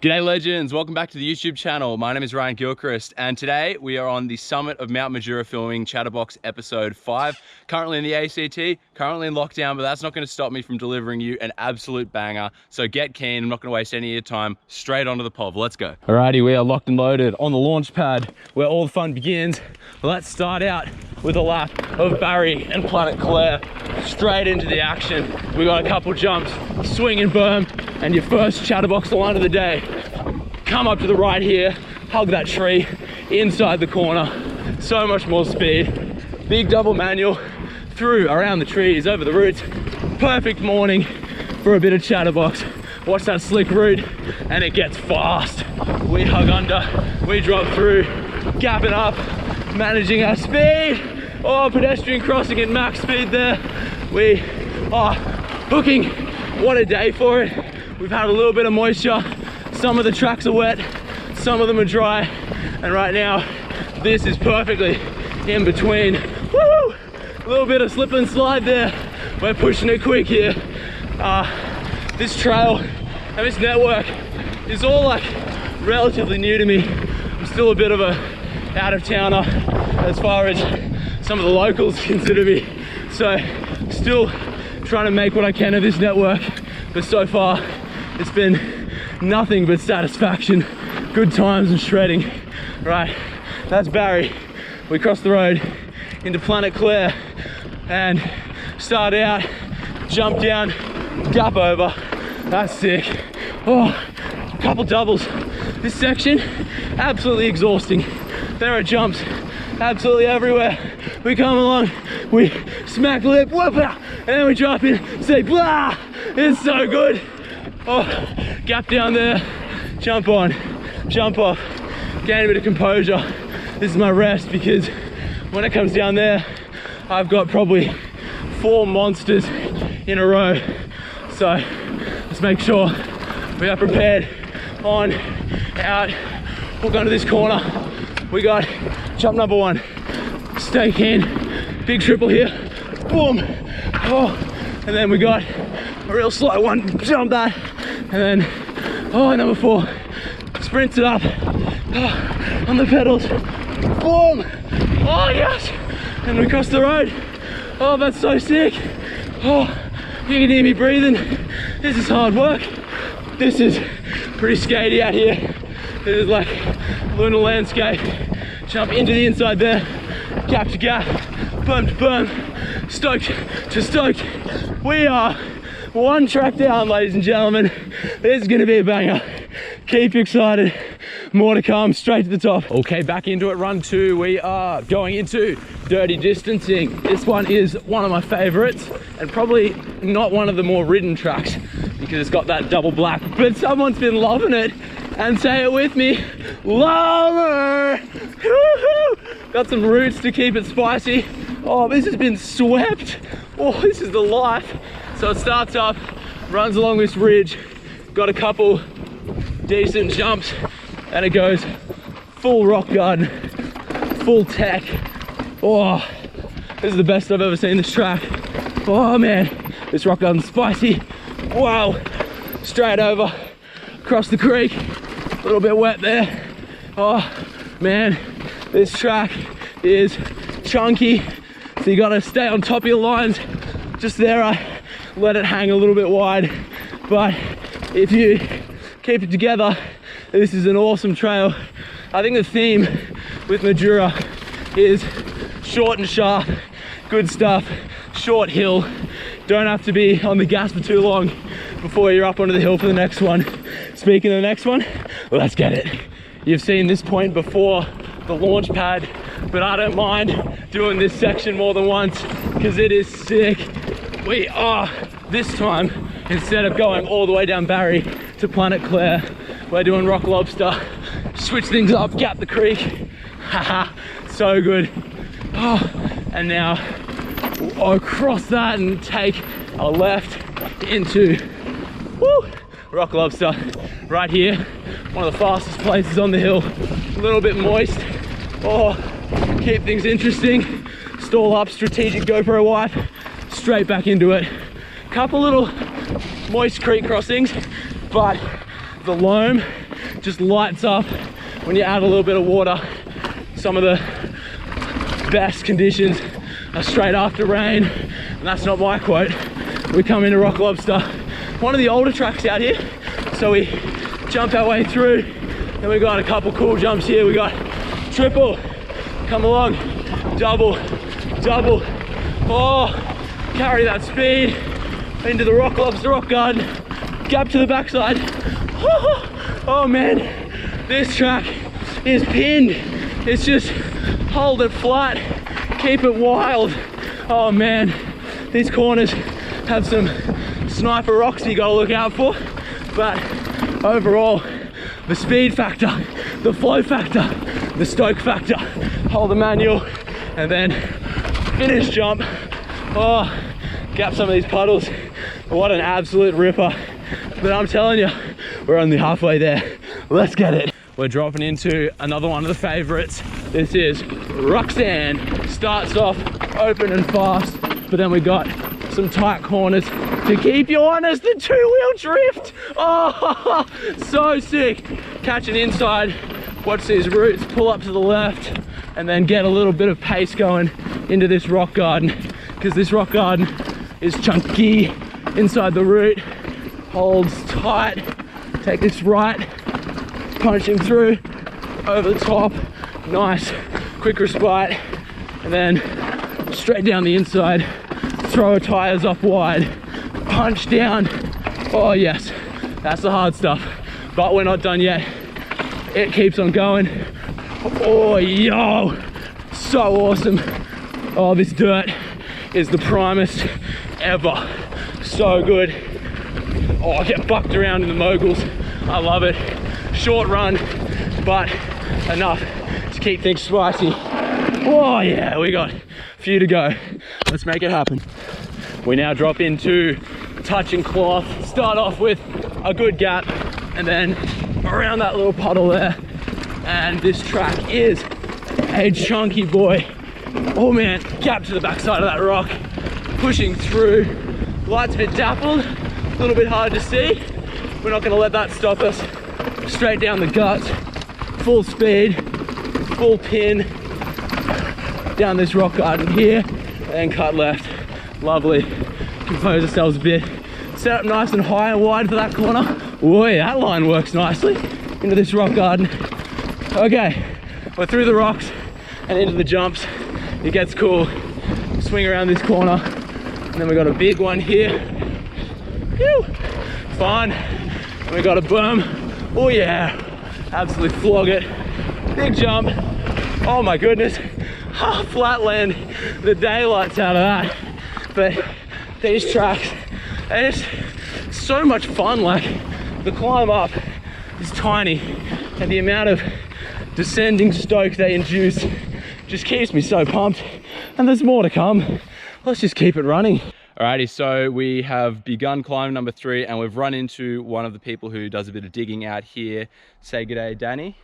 G'day legends, welcome back to the YouTube channel. My name is Ryan Gilchrist and today we are on the summit of Mount Majura filming Chatterbox episode 5. Currently in the ACT, currently in lockdown, but that's not going to stop me from delivering you an absolute banger. So get keen, I'm not going to waste any of your time, straight onto the POV, let's go. Alrighty, we are locked and loaded on the launch pad where all the fun begins. Let's start out with a lap of Barry and Planet Claire, straight into the action. We got a couple jumps, swing and berm, and your first Chatterbox line of the day. Come up to the right here, hug that tree, inside the corner, so much more speed. Big double manual, through, around the trees, over the roots. Perfect morning for a bit of Chatterbox. Watch that slick route, and it gets fast. We hug under, we drop through, gapping up, managing our speed. Oh, pedestrian crossing at max speed there. We are hooking. What a day for it. We've had a little bit of moisture. Some of the tracks are wet, some of them are dry. And right now, this is perfectly in between. Woo! A little bit of slip and slide there. We're pushing it quick here. This trail and this network is all like relatively new to me. I'm still a bit of a out of towner as far as some of the locals consider me. So still trying to make what I can of this network, but so far it's been nothing but satisfaction, good times and shredding. Right, that's Barry. We crossed the road into Planet Claire and start out, jump down, gap over. That's sick. Oh, a couple doubles. This section, absolutely exhausting. There are jumps absolutely everywhere. We come along, we smack lip, whoop, and then we drop in, say blah. It's so good. Oh, gap down there, jump on, jump off, gain a bit of composure. This is my rest because when it comes down there, I've got probably 4 monsters in a row. So let's make sure we are prepared. On, out, hook onto this corner. We got jump number 1, stake in, big triple here, boom. Oh, and then we got a real slow one, jump that, and then, oh, number 4, sprints it up, oh, on the pedals, boom, oh yes, and we cross the road. Oh, that's so sick. Oh, you can hear me breathing. This is hard work. This is pretty skatey out here. This is like lunar landscape. Jump into the inside there, gap to gap, berm to berm, stoked to stoked. We are 1 track down, ladies and gentlemen. This is gonna be a banger. Keep excited. More to come, straight to the top. Okay, back into it, run 2. We are going into dirty distancing. This one is one of my favorites and probably not one of the more ridden tracks because it's got that double black, but someone's been loving it. And say it with me, loamer! Woo-hoo! Got some roots to keep it spicy. Oh, this has been swept. Oh, this is the life. So it starts up, runs along this ridge, got a couple decent jumps, and it goes full rock garden, full tech. Oh, this is the best I've ever seen this track. Oh man, this rock garden's spicy. Wow, straight over, across the creek, a little bit wet there. Oh man, this track is chunky, so you gotta stay on top of your lines. Just there, I let it hang a little bit wide, but if you keep it together, this is an awesome trail. I think the theme with Majura is short and sharp, good stuff, short hill. Don't have to be on the gas for too long before you're up onto the hill for the next one. Speaking of the next one, let's get it. You've seen this point before, the launch pad, but I don't mind doing this section more than once because it is sick. We are, this time, instead of going all the way down Barry to Planet Claire, we're doing Rock Lobster. Switch things up, gap the creek. Haha, so good. Oh, and now I'll cross that and take a left into Rock Lobster right here. One of the fastest places on the hill. A little bit moist. Oh, keep things interesting. Stall up, strategic GoPro wipe. Straight back into it. Couple little moist creek crossings, but the loam just lights up when you add a little bit of water. Some of the best conditions are straight after rain, and that's not my quote. We come into Rock Lobster, one of the older tracks out here, so we jump our way through, and we got a couple cool jumps here. We got triple, come along, double, double, oh, carry that speed into the Rock Lobster rock garden, gap to the backside. Oh man, this track is pinned. It's just hold it flat, keep it wild. Oh man, these corners have some sniper rocks you gotta look out for, but overall, the speed factor, the flow factor, the stoke factor, hold the manual, and then finish jump. Oh, gap some of these puddles. What an absolute ripper. But I'm telling you, we're only halfway there. Let's get it. We're dropping into another one of the favorites. This is Roxanne. Starts off open and fast, but then we got some tight corners to keep you honest. The two-wheel drift. Oh, so sick. Catching inside, watch these roots, pull up to the left, and then get a little bit of pace going into this rock garden, because this rock garden is chunky inside the root, holds tight. Take this right, punch him through, over the top, nice, quick respite, and then straight down the inside, throw tires up wide, punch down. Oh yes, that's the hard stuff, but we're not done yet. It keeps on going. Oh yo, so awesome. Oh, this dirt is the primest ever. So good. Oh, I get bucked around in the moguls. I love it. Short run, but enough to keep things spicy. Oh yeah, we got a few to go. Let's make it happen. We now drop into touching cloth. Start off with a good gap, and then around that little puddle there. And this track is a chunky boy. Oh man, gap to the backside of that rock. Pushing through. Light's a bit dappled, a little bit hard to see. We're not gonna let that stop us. Straight down the guts, full speed, full pin, down this rock garden here, and cut left. Lovely. Compose ourselves a bit. Set up nice and high and wide for that corner. Oh yeah, that line works nicely into this rock garden. Okay, we're through the rocks and into the jumps. It gets cool. Swing around this corner, and then we got a big one here. Whew. Fun. And we got a berm. Oh yeah, absolutely flog it. Big jump. Oh my goodness. Flatland, the daylights out of that. But these tracks, they're just so much fun. Like, the climb up is tiny, and the amount of descending stoke they induce just keeps me so pumped. And there's more to come. Let's just keep it running. Alrighty, so we have begun climb number 3, and we've run into one of the people who does a bit of digging out here. Say g'day, Danny.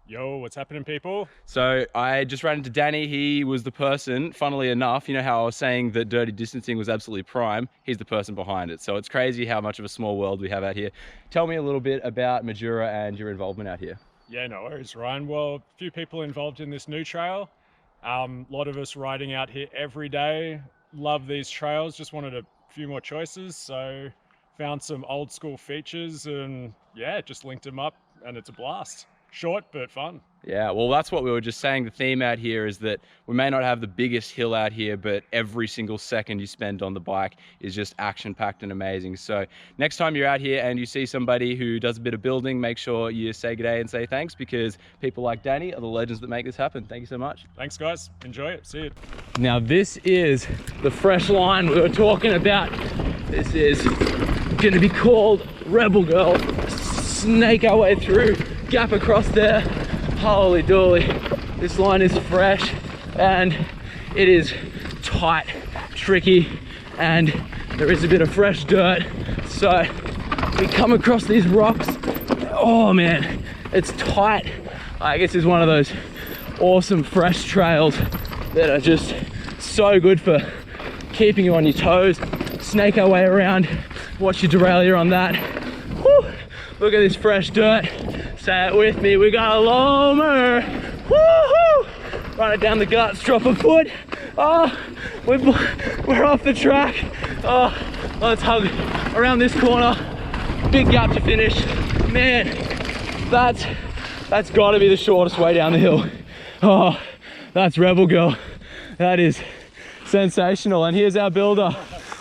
Yo, what's happening, people? So I just ran into Danny. He was the person, funnily enough, you know how I was saying that dirty distancing was absolutely prime? He's the person behind it. So it's crazy how much of a small world we have out here. Tell me a little bit about Majura and your involvement out here. Yeah, no worries, Ryan. Well, a few people involved in this new trail. A lot of us riding out here every day. Love these trails. Just wanted a few more choices. So found some old school features and yeah, just linked them up, and it's a blast. Short, but fun. Yeah, well, that's what we were just saying. The theme out here is that we may not have the biggest hill out here, but every single second you spend on the bike is just action-packed and amazing. So next time you're out here and you see somebody who does a bit of building, make sure you say g'day and say thanks, because people like Danny are the legends that make this happen. Thank you so much. Thanks, guys. Enjoy it. See you. Now this is the fresh line we were talking about. This is gonna be called Rebel Girl. Snake our way through, gap across there. Holy dooly, this line is fresh and it is tight, tricky, and there is a bit of fresh dirt. So we come across these rocks. Oh man, it's tight. I guess it's one of those awesome fresh trails that are just so good for keeping you on your toes. Snake our way around, watch your derailleur on that. Whew. Look at this fresh dirt. Say it with me, we got a loamer. Woohoo! Run it down the guts, drop a foot. Oh, we're off the track. Oh, let's hug around this corner. Big gap to finish. Man, that's gotta be the shortest way down the hill. Oh, that's Rebel Girl. That is sensational. And here's our builder.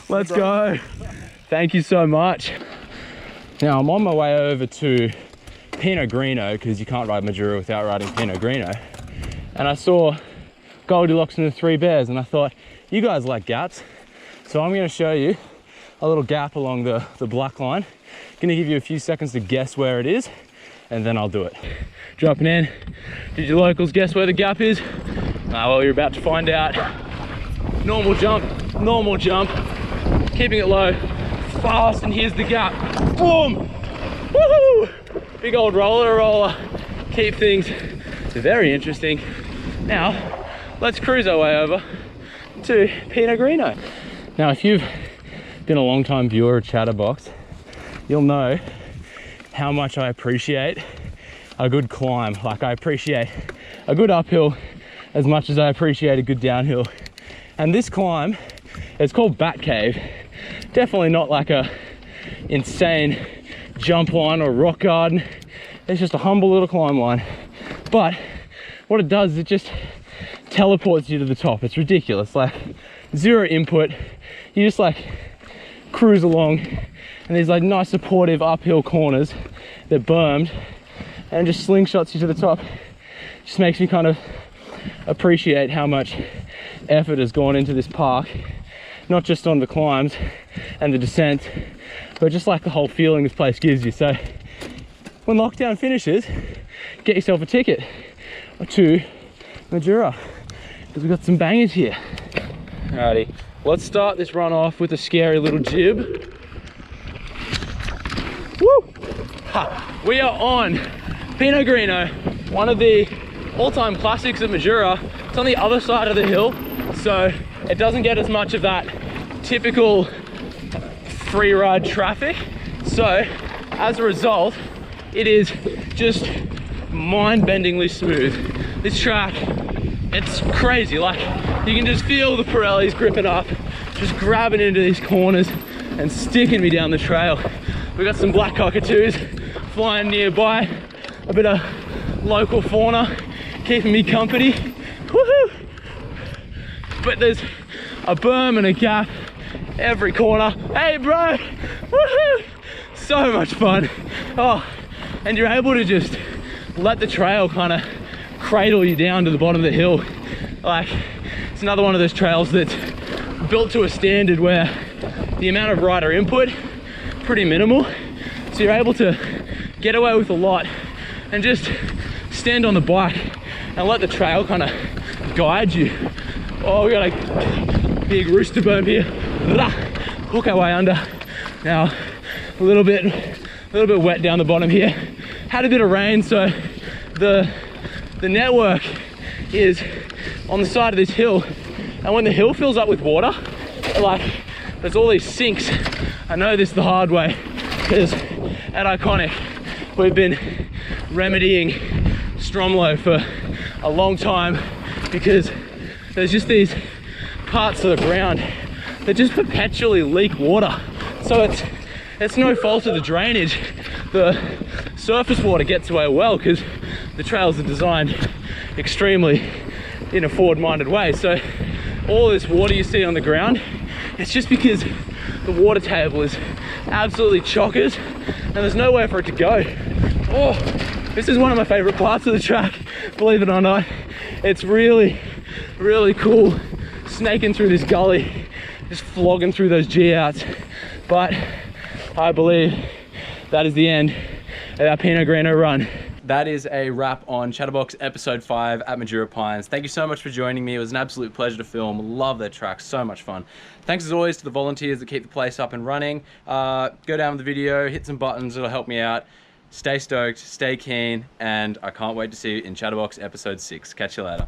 Let's go. Thank you so much. Now I'm on my way over to Pinot Grino, because you can't ride Majura without riding Pinot Grino. And I saw Goldilocks and the Three Bears, and I thought, you guys like gaps. So I'm gonna show you a little gap along the black line. Gonna give you a few seconds to guess where it is, and then I'll do it. Dropping in. Did you locals guess where the gap is? Well, you're about to find out. Normal jump, keeping it low, fast, and here's the gap. Boom! Woohoo! Big old roller. Keep things very interesting. Now, let's cruise our way over to Pinot Grino. Now, if you've been a long time viewer of Chatterbox, you'll know how much I appreciate a good climb. Like, I appreciate a good uphill as much as I appreciate a good downhill. And this climb, it's called Bat Cave. Definitely not like a insane jump line or rock garden. It's just a humble little climb line. But what it does is it just teleports you to the top. It's ridiculous. Like, zero input. You just like cruise along, and these like nice supportive uphill corners, they're bermed, and just slingshots you to the top. Just makes me kind of appreciate how much effort has gone into this park, not just on the climbs and the descent, but just like the whole feeling this place gives you. So when lockdown finishes, get yourself a ticket to Majura, because we've got some bangers here. Alrighty, let's start this run off with a scary little jib. Woo! Ha! We are on Pinot Grino, one of the all-time classics of Majura. It's on the other side of the hill, so it doesn't get as much of that typical free ride traffic. So as a result, it is just mind-bendingly smooth. This track, it's crazy. Like, you can just feel the Pirellis gripping up, just grabbing into these corners and sticking me down the trail. We've got some black cockatoos flying nearby, a bit of local fauna keeping me company. Woohoo! But there's a berm and a gap every corner. Hey bro! Woohoo! So much fun. Oh, and you're able to just let the trail kind of cradle you down to the bottom of the hill. Like, it's another one of those trails that's built to a standard where the amount of rider input pretty minimal, so you're able to get away with a lot and just stand on the bike and let the trail kind of guide you. Oh, we got a big rooster berm here. Hook our way under. Now a little bit wet down the bottom here. Had a bit of rain, so the network is on the side of this hill, and when the hill fills up with water, like, there's all these sinks. I know this the hard way, because at Iconic we've been remedying Stromlo for a long time, because there's just these parts of the ground that just perpetually leak water. So it's no fault of the drainage. The surface water gets away well because the trails are designed extremely in a forward-minded way. So all this water you see on the ground, it's just because the water table is absolutely chockers and there's nowhere for it to go. Oh, this is one of my favorite parts of the track, believe it or not. It's really, really cool snaking through this gully, just flogging through those G-outs. But I believe that is the end of our Pinot Grino run. That is a wrap on Chatterbox episode 5 at Majura Pines. Thank you so much for joining me. It was an absolute pleasure to film. Love their track, so much fun. Thanks as always to the volunteers that keep the place up and running. Go down with the video, hit some buttons, it'll help me out. Stay stoked, stay keen, and I can't wait to see you in Chatterbox episode 6. Catch you later.